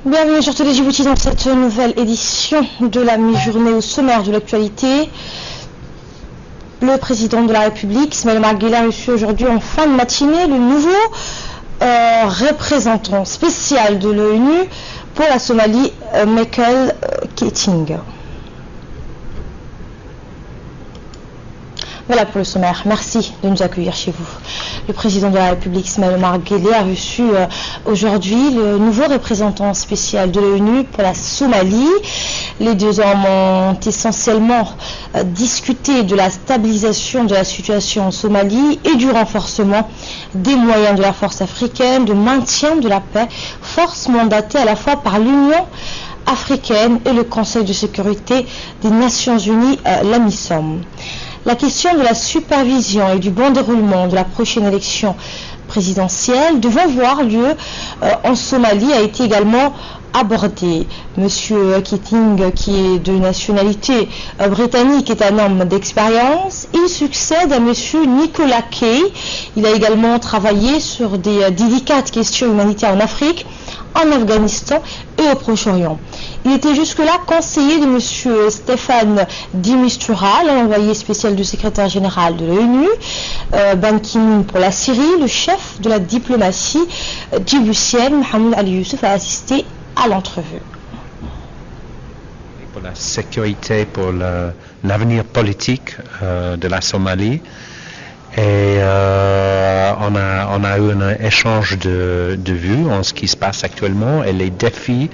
Bienvenue sur Télé Djibouti dans cette nouvelle édition de la mi-journée au sommaire de l'actualité. Le président de la République, Ismaël Omar Guelleh, a reçu aujourd'hui en fin de matinée le nouveau représentant spécial de l'ONU pour la Somalie, Michael Keating. Voilà pour le sommaire. Merci de nous accueillir chez vous. Le président de la République, Ismaël Omar Guelleh, a reçu aujourd'hui le nouveau représentant spécial de l'ONU pour la Somalie. Les deux hommes ont essentiellement discuté de la stabilisation de la situation en Somalie et du renforcement des moyens de la force africaine de maintien de la paix, force mandatée à la fois par l'Union africaine et le Conseil de sécurité des Nations Unies, l'AMISOM. La question de la supervision et du bon déroulement de la prochaine élection présidentielle devant voir lieu en Somalie a été également abordée. Monsieur Keating, qui est de nationalité britannique, est un homme d'expérience. Il succède à monsieur Nicolas Kay. Il a également travaillé sur des délicates questions humanitaires en Afrique, en Afghanistan et au Proche-Orient. Il était jusque-là conseiller de M. Stéphane de Mistura, l'envoyé spécial du secrétaire général de l'ONU, Ban Ki-moon pour la Syrie. Le chef de la diplomatie djiboutienne, Mohamed Ali Youssouf, a assisté à l'entrevue. Pour la sécurité, pour l'avenir politique de la Somalie. Et on a eu un échange de vues en ce qui se passe actuellement et les défis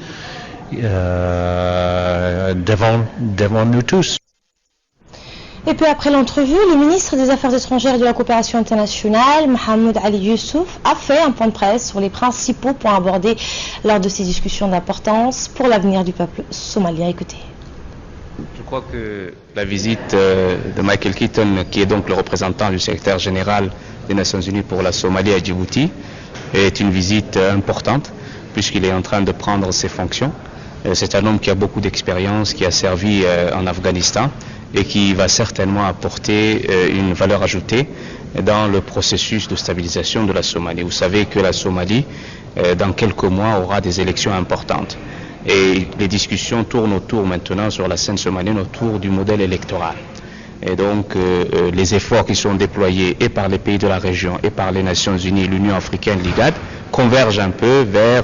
devant nous tous. Et puis après l'entrevue, le ministre des Affaires étrangères et de la coopération internationale, Mohamed Ali Youssouf, a fait un point de presse sur les principaux points abordés lors de ces discussions d'importance pour l'avenir du peuple somalien. Écoutez. Je crois que la visite de Michael Keating, qui est donc le représentant du secrétaire général des Nations Unies pour la Somalie à Djibouti, est une visite importante puisqu'il est en train de prendre ses fonctions. C'est un homme qui a beaucoup d'expérience, qui a servi en Afghanistan et qui va certainement apporter une valeur ajoutée dans le processus de stabilisation de la Somalie. Vous savez que la Somalie, dans quelques mois, aura des élections importantes. Et les discussions tournent autour maintenant sur la scène somalienne autour du modèle électoral. Et donc les efforts qui sont déployés et par les pays de la région et par les Nations Unies, l'Union africaine, l'IGAD, convergent un peu vers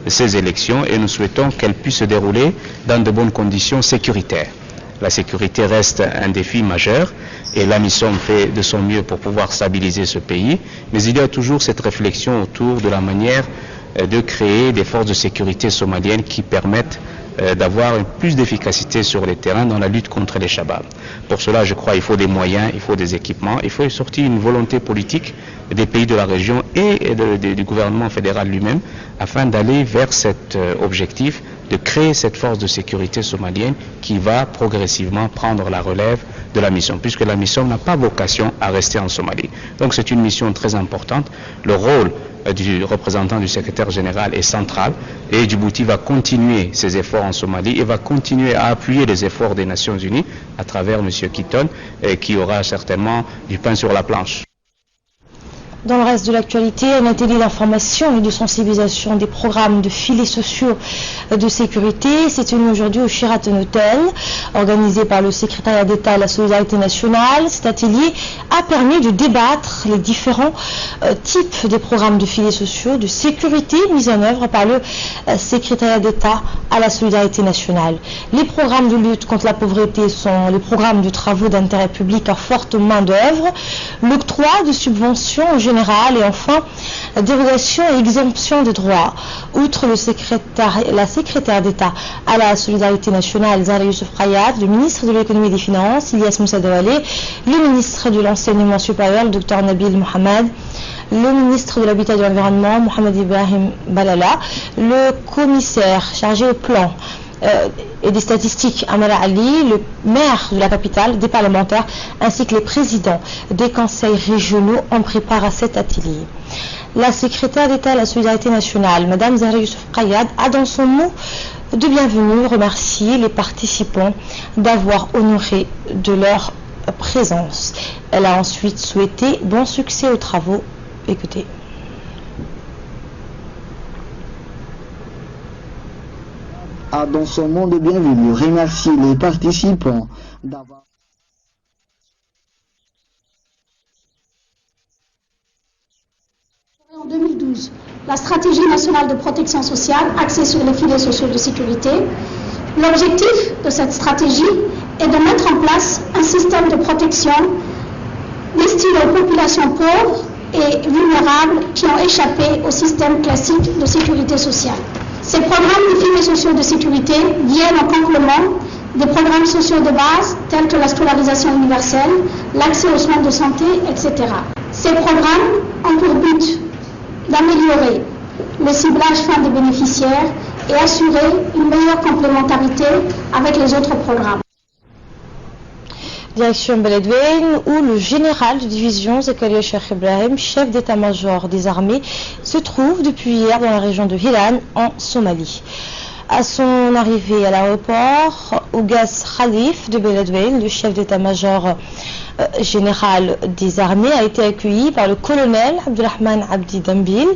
ces élections et nous souhaitons qu'elles puissent se dérouler dans de bonnes conditions sécuritaires. La sécurité reste un défi majeur et l'AMISOM fait de son mieux pour pouvoir stabiliser ce pays, mais il y a toujours cette réflexion autour de la manière de créer des forces de sécurité somaliennes qui permettent d'avoir plus d'efficacité sur les terrains dans la lutte contre les Shabab. Pour cela, je crois qu'il faut des moyens, il faut des équipements, il faut surtout une volonté politique des pays de la région et du gouvernement fédéral lui-même afin d'aller vers cet objectif de créer cette force de sécurité somalienne qui va progressivement prendre la relève de la mission, puisque la mission n'a pas vocation à rester en Somalie. Donc c'est une mission très importante. Le rôle du représentant du secrétaire général est central et Djibouti va continuer ses efforts en Somalie et va continuer à appuyer les efforts des Nations Unies à travers M. Keating qui aura certainement du pain sur la planche. Dans le reste de l'actualité, un atelier d'information et de sensibilisation des programmes de filets sociaux de sécurité s'est tenu aujourd'hui au Sheraton Hotel, organisé par le secrétariat d'État à la solidarité nationale. Cet atelier a permis de débattre les différents types de programmes de filets sociaux de sécurité mis en œuvre par le secrétariat d'État à la solidarité nationale. Les programmes de lutte contre la pauvreté sont les programmes de travaux d'intérêt public à forte main d'œuvre, l'octroi de subventions en général et enfin dérogation et exemption de droits. Outre la secrétaire d'État à la solidarité nationale, Zahra Youssouf Khayat, le ministre de l'économie et des finances, Ilyas Moussa Dawalé, le ministre de l'enseignement supérieur, le Dr Nabil Mohamed, le ministre de l'Habitat et de l'Environnement, Mohamed Ibrahim Balala, le commissaire chargé au plan et des statistiques, Amara Ali, le maire de la capitale, des parlementaires, ainsi que les présidents des conseils régionaux en préparent à cet atelier. La secrétaire d'État à la solidarité nationale, Mme Zahra Youssouf Khayat, a dans son mot de bienvenue remercié les participants d'avoir honoré de leur présence. Elle a ensuite souhaité bon succès aux travaux. Écoutez. a dans son nom de bienvenue remercié les participants d'avoir... En 2012, la stratégie nationale de protection sociale axée sur les filets sociaux de sécurité. L'objectif de cette stratégie est de mettre en place un système de protection destiné aux populations pauvres et vulnérables qui ont échappé au système classique de sécurité sociale. Ces programmes de filets sociaux de sécurité viennent en complément des programmes sociaux de base tels que la scolarisation universelle, l'accès aux soins de santé, etc. Ces programmes ont pour but d'améliorer le ciblage fin des bénéficiaires et assurer une meilleure complémentarité avec les autres programmes. Direction Beledweyne, où le général de division Zakaria Cheikh Ibrahim, chef d'état-major des armées, se trouve depuis hier dans la région de Hiran, en Somalie. À son arrivée à l'aéroport, Ougas Khalif de Beledweyne, le chef d'état-major général des armées, a été accueilli par le colonel Abdurrahman Abdi Dambil,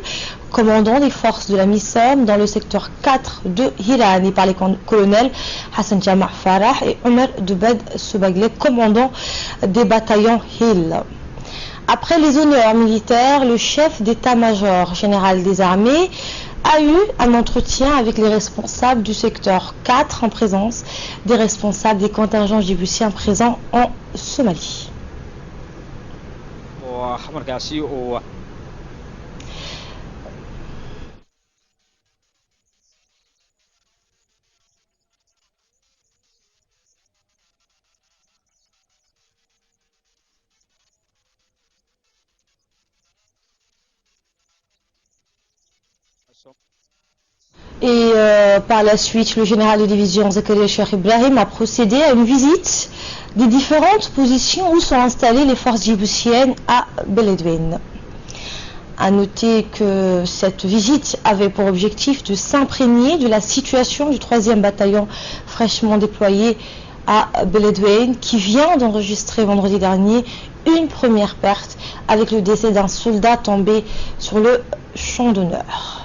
commandant des forces de la MISOM dans le secteur 4 de Hiran, et par les colonels Hassan Jama' Farah et Omer Dubed Soubaglé, commandant des bataillons Hill. Après les honneurs militaires, le chef d'état-major général des armées a eu un entretien avec les responsables du secteur 4 en présence des responsables des contingents djiboutiens présents en Somalie. Et par la suite, le général de division Zakaria Cheikh Ibrahim a procédé à une visite des différentes positions où sont installées les forces djiboutiennes à Beledweyne. À noter que cette visite avait pour objectif de s'imprégner de la situation du 3e bataillon fraîchement déployé à Beledweyne, qui vient d'enregistrer vendredi dernier une première perte avec le décès d'un soldat tombé sur le champ d'honneur.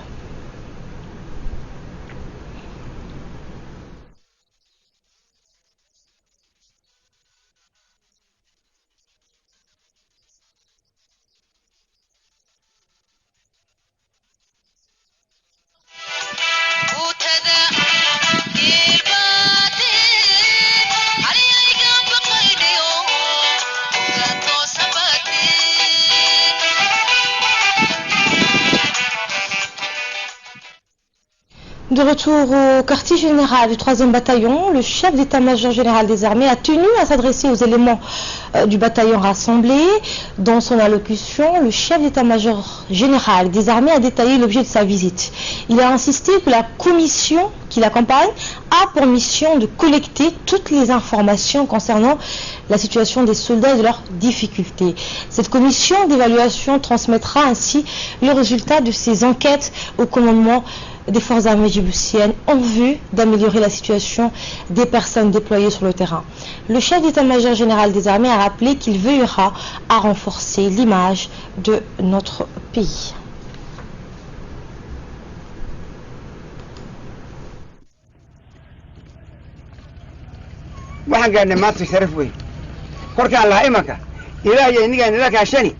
De retour au quartier général du 3e bataillon, le chef d'état-major général des armées a tenu à s'adresser aux éléments du bataillon rassemblés. Dans son allocution, le chef d'état-major général des armées a détaillé l'objet de sa visite. Il a insisté que la commission qui l'accompagne a pour mission de collecter toutes les informations concernant la situation des soldats et de leurs difficultés. Cette commission d'évaluation transmettra ainsi le résultat de ces enquêtes au commandement des forces armées djiboutiennes en vue d'améliorer la situation des personnes déployées sur le terrain. Le chef d'état-major général des armées a rappelé qu'il veillera à renforcer l'image de notre pays. waxaan gaadhnay maanta sharaf weyn korkaan lahaa imanka ilaahay innagaan ila kaashani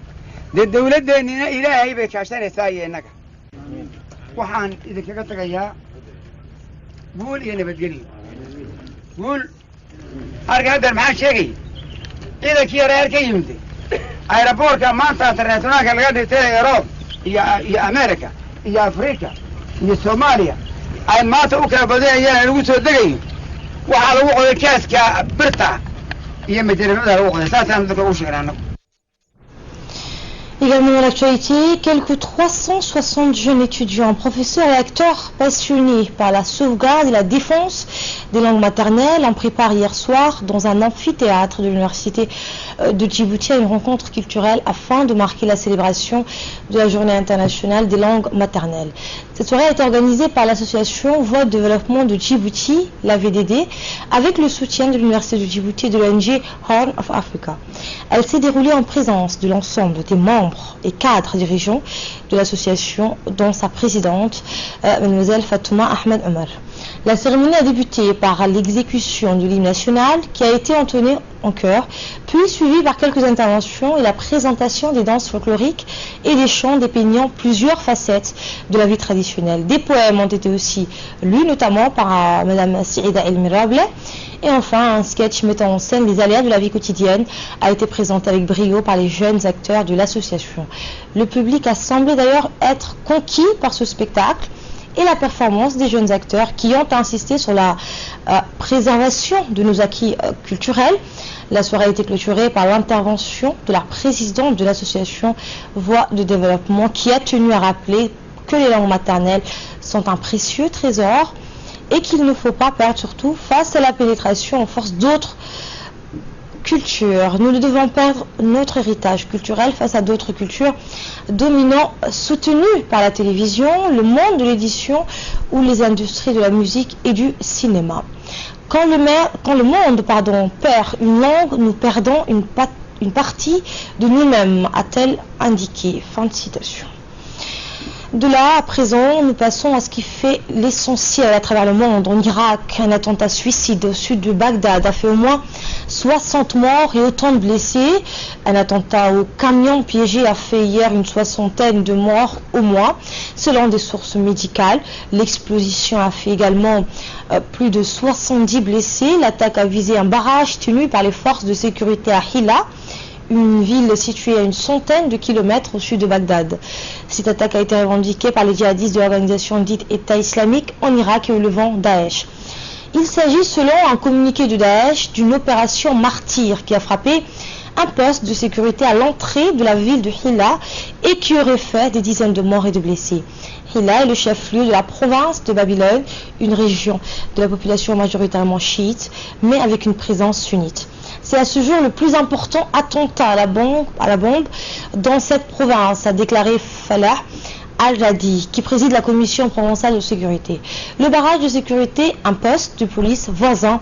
dee dawladdeennina ilaahay bay kaashanaysaa iyo innaga waxaan idinkaga tagayaa guul iyo nabadgelyo guul arka haddan maxaan sheegay ciidankii yareer ka yimid ayraboorka maanta internationaalka laga dhigtay Euroob iyo Amerika iyo Afrika iyo Soomaaliya ay maanta u kala badayaan lagu soo degayo waxaa lagu qoday kaaska birta iyo majalada lagu qoday saasaan dadka u sheegnaa. Également dans l'actualité, quelques 360 jeunes étudiants, professeurs et acteurs passionnés par la sauvegarde et la défense des langues maternelles ont préparé hier soir dans un amphithéâtre de l'université de Djibouti à une rencontre culturelle afin de marquer la célébration de la journée internationale des langues maternelles. Cette soirée a été organisée par l'association Voix de développement de Djibouti, la VDD, avec le soutien de l'université de Djibouti et de l'ONG Horn of Africa. Elle s'est déroulée en présence de l'ensemble des membres et cadres dirigeants de l'association, dont sa présidente, mademoiselle Fatouma Ahmed Omar. La cérémonie a débuté par l'exécution de l'hymne national qui a été entonné en chœur, puis suivi par quelques interventions et la présentation des danses folkloriques et des chants dépeignant plusieurs facettes de la vie traditionnelle. Des poèmes ont été aussi lus, notamment par Madame Saïda El Mirable. Et enfin, un sketch mettant en scène les aléas de la vie quotidienne a été présenté avec brio par les jeunes acteurs de l'association. Le public a semblé d'ailleurs être conquis par ce spectacle et la performance des jeunes acteurs qui ont insisté sur la préservation de nos acquis culturels. La soirée a été clôturée par l'intervention de la présidente de l'association Voix de développement qui a tenu à rappeler que les langues maternelles sont un précieux trésor et qu'il ne faut pas perdre, surtout face à la pénétration en force d'autres cultures. Nous ne devons perdre notre héritage culturel face à d'autres cultures dominants soutenues par la télévision, le monde de l'édition ou les industries de la musique et du cinéma. Quand le monde perd une langue, nous perdons une partie de nous-mêmes, a-t-elle indiqué. Fin de citation. De là, à présent, nous passons à ce qui fait l'essentiel à travers le monde. En Irak, un attentat suicide au sud de Bagdad a fait au moins 60 morts et autant de blessés. Un attentat au camion piégé a fait hier une 60aine de morts au moins, selon des sources médicales. L'explosion a fait également plus de 70 blessés. L'attaque a visé un barrage tenu par les forces de sécurité à Hilla, une ville située à une centaine de kilomètres au sud de Bagdad. Cette attaque a été revendiquée par les djihadistes de l'organisation dite État islamique en Irak et au Levant, Daesh. Il s'agit, selon un communiqué de Daesh, d'une opération martyre qui a frappé un poste de sécurité à l'entrée de la ville de Hilla et qui aurait fait des dizaines de morts et de blessés. Hilla est le chef-lieu de la province de Babylone, une région de la population majoritairement chiite, mais avec une présence sunnite. C'est à ce jour le plus important attentat à la bombe dans cette province, a déclaré Falah Al-Radi, qui préside la commission provençale de sécurité. Le barrage de sécurité, un poste de police voisin,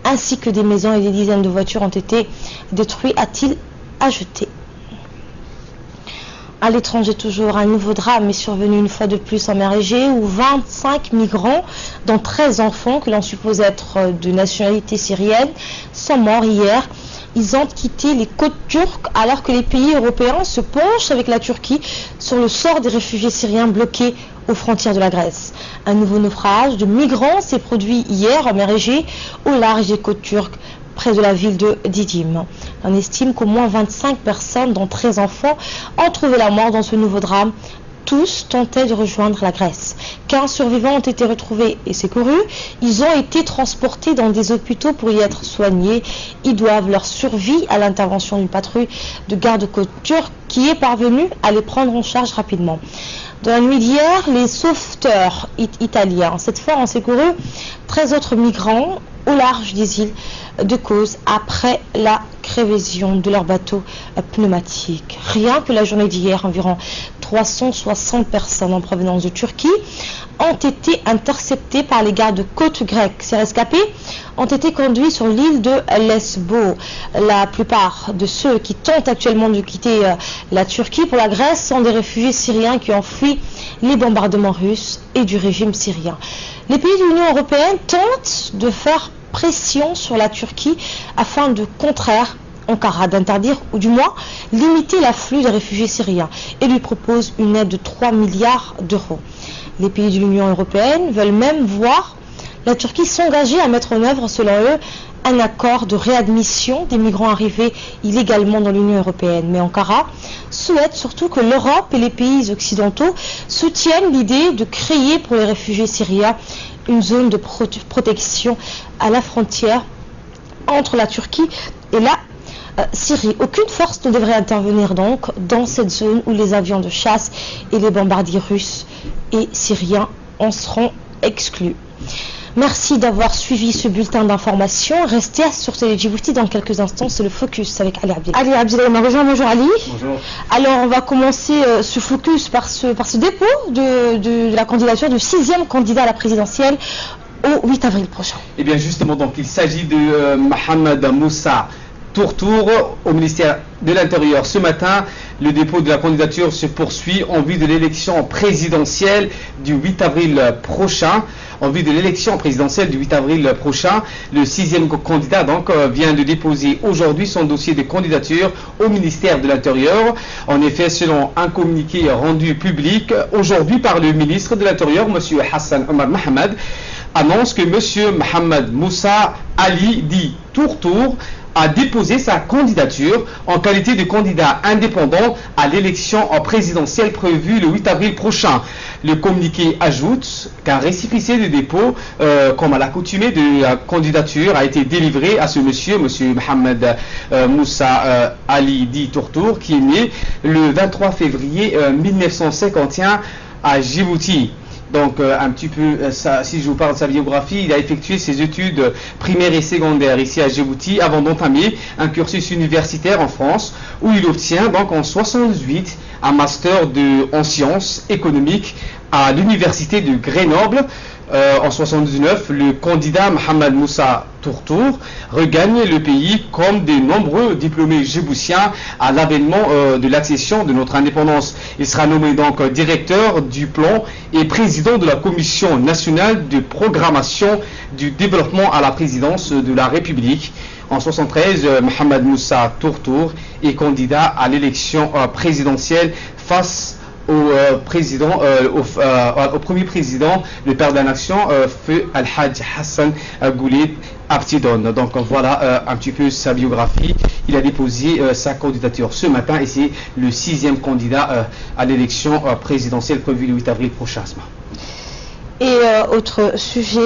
ainsi que des maisons et des dizaines de voitures ont été détruits, a-t-il ajouté. À l'étranger toujours, un nouveau drame est survenu une fois de plus en mer Égée où 25 migrants, dont 13 enfants que l'on suppose être de nationalité syrienne, sont morts hier. Ils ont quitté les côtes turques alors que les pays européens se penchent avec la Turquie sur le sort des réfugiés syriens bloqués aux frontières de la Grèce. Un nouveau naufrage de migrants s'est produit hier en mer Égée au large des côtes turques, près de la ville de Didim. On estime qu'au moins 25 personnes, dont 13 enfants, ont trouvé la mort dans ce nouveau drame. Tous tentaient de rejoindre la Grèce. 15 survivants ont été retrouvés et secourus. Ils ont été transportés dans des hôpitaux pour y être soignés. Ils doivent leur survie à l'intervention d'une patrouille de garde-côte turque qui est parvenue à les prendre en charge rapidement. Dans la nuit d'hier, les sauveteurs italiens, cette fois, ont secouru 13 autres migrants au large des îles de Kos après la crevaison de leur bateau pneumatique. Rien que la journée d'hier, environ 360 personnes en provenance de Turquie ont été interceptées par les gardes-côtes grecs. Ces rescapés ont été conduits sur l'île de Lesbos. La plupart de ceux qui tentent actuellement de quitter la Turquie pour la Grèce sont des réfugiés syriens qui ont fui les bombardements russes et du régime syrien. Les pays de l'Union européenne tentent de faire pression sur la Turquie afin de contraire Ankara d'interdire ou du moins limiter l'afflux des réfugiés syriens et lui propose une aide de 3 milliards d'euros. Les pays de l'Union européenne veulent même voir la Turquie s'engager à mettre en œuvre, selon eux, un accord de réadmission des migrants arrivés illégalement dans l'Union européenne. Mais Ankara souhaite surtout que l'Europe et les pays occidentaux soutiennent l'idée de créer pour les réfugiés syriens une zone de protection à la frontière entre la Turquie et la Syrie. Aucune force ne devrait intervenir donc dans cette zone où les avions de chasse et les bombardiers russes et syriens en seront exclus. Merci d'avoir suivi ce bulletin d'information. Restez sur Télé Djibouti dans quelques instants. C'est le Focus avec Ali Abdellah. Ali Abdellah m'a rejoint. Bonjour Ali. Bonjour. Alors on va commencer ce Focus par ce dépôt de la candidature du 6e candidat à la présidentielle au 8 avril prochain. Eh bien justement, donc il s'agit de Mohamed Moussa Tourtour au ministère de l'Intérieur. Ce matin, le dépôt de la candidature se poursuit en vue de l'élection présidentielle du 8 avril prochain. En vue de l'élection présidentielle du 8 avril prochain, le 6e candidat donc vient de déposer aujourd'hui son dossier de candidature au ministère de l'Intérieur. En effet, selon un communiqué rendu public aujourd'hui par le ministre de l'Intérieur, M. Hassan Omar Mohamed, annonce que M. Mohamed Moussa Ali dit Tourtour a déposé sa candidature en qualité de candidat indépendant à l'élection présidentielle prévue le 8 avril prochain. Le communiqué ajoute qu'un récépissé de dépôt, comme à l'accoutumée de la candidature, a été délivré à ce monsieur, M. Mohamed Moussa Ali dit Tourtour, qui est né le 23 février 1951 à Djibouti. Donc un petit peu, si je vous parle de sa biographie, il a effectué ses études primaires et secondaires ici à Djibouti avant d'entamer un cursus universitaire en France où il obtient donc en 1978 un master en sciences économiques à l'université de Grenoble. En 1979, le candidat Mohamed Moussa Tourtour regagne le pays comme de nombreux diplômés djiboutiens à l'avènement de l'accession de notre indépendance. Il sera nommé donc directeur du plan et président de la Commission nationale de programmation du développement à la présidence de la République. En 1973, Mohamed Moussa Tourtour est candidat à l'élection présidentielle face au premier président, le père de la nation, feu Al-Hajj Hassan Goulet Abtidon. Donc voilà un petit peu sa biographie. Il a déposé sa candidature ce matin et c'est le 6e candidat à l'élection présidentielle prévue le 8 avril prochain. Et autre sujet,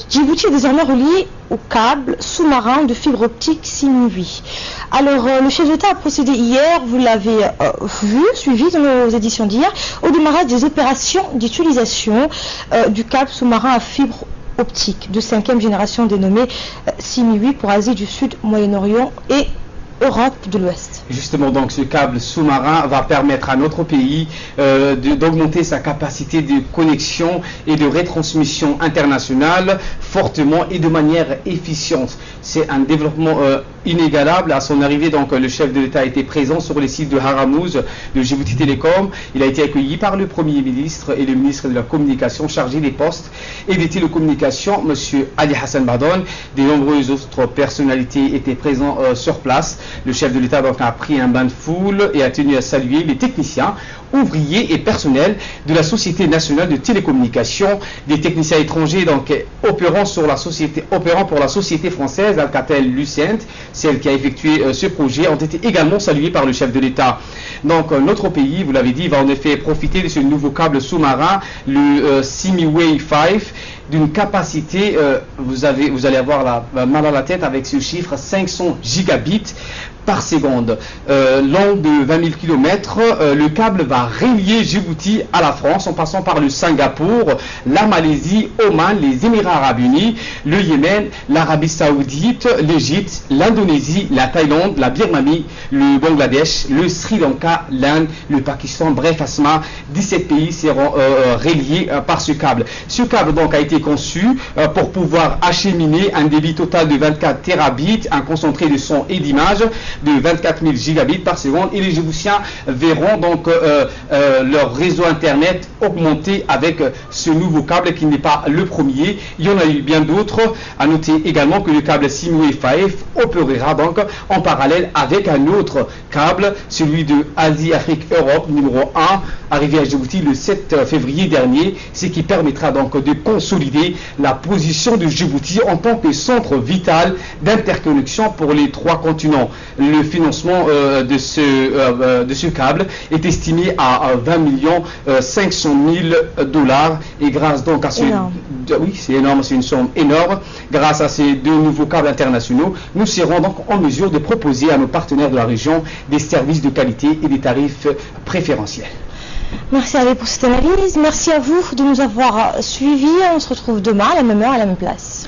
Djibouti est désormais relié au câble sous-marin de fibre optique SIM8. Alors, le chef d'État a procédé hier, vous l'avez suivi dans nos éditions d'hier, au démarrage des opérations d'utilisation du câble sous-marin à fibre optique de 5e génération dénommé SIM8 pour Asie du Sud, Moyen-Orient et Europe de l'Ouest. Justement, donc ce câble sous-marin va permettre à notre pays d'augmenter sa capacité de connexion et de retransmission internationale fortement et de manière efficiente. C'est un développement inégalable. À son arrivée, donc le chef de l'État était présent sur les sites de Haramouz de Djibouti Télécom. Il a été accueilli par le Premier ministre et le ministre de la Communication chargé des postes et des télécommunications, M. Ali Hassan Badon. De nombreuses autres personnalités étaient présentes sur place. Le chef de l'État donc a pris un bain de foule et a tenu à saluer les techniciens, ouvriers et personnels de la Société nationale de télécommunications, des techniciens étrangers donc opérant pour la société française Alcatel-Lucent, celle qui a effectué ce projet, ont été également salués par le chef de l'État. Donc notre pays, vous l'avez dit, va en effet profiter de ce nouveau câble sous-marin, le Simiway 5, d'une capacité, vous allez avoir mal à la tête avec ce chiffre, 500 gigabits par seconde. Long de 20 000 km, le câble va relier Djibouti à la France en passant par le Singapour, la Malaisie, Oman, les Émirats Arabes Unis, le Yémen, l'Arabie Saoudite, l'Égypte, l'Indonésie, la Thaïlande, la Birmanie, le Bangladesh, le Sri Lanka, l'Inde, le Pakistan, bref, Asma, 17 pays seront reliés par ce câble. Ce câble donc a été conçu pour pouvoir acheminer un débit total de 24 terabits, un concentré de son et d'images de 24 000 gigabits par seconde, et les Djiboutiens verront donc leur réseau internet augmenter avec ce nouveau câble qui n'est pas le premier. Il y en a eu bien d'autres. À noter également que le câble Simway 5 opérera donc en parallèle avec un autre câble, celui de Asie-Afrique-Europe numéro 1, arrivé à Djibouti le 7 février dernier, ce qui permettra donc de consolider la position de Djibouti en tant que centre vital d'interconnexion pour les 3 continents. Le financement de ce câble est estimé à 20 500 000 $ et grâce donc à ce... Oui, c'est énorme, c'est une somme énorme. Grâce à ces 2 nouveaux câbles internationaux, nous serons donc en mesure de proposer à nos partenaires de la région des services de qualité et des tarifs préférentiels. Merci à vous pour cette analyse. Merci à vous de nous avoir suivis. On se retrouve demain à la même heure, à la même place.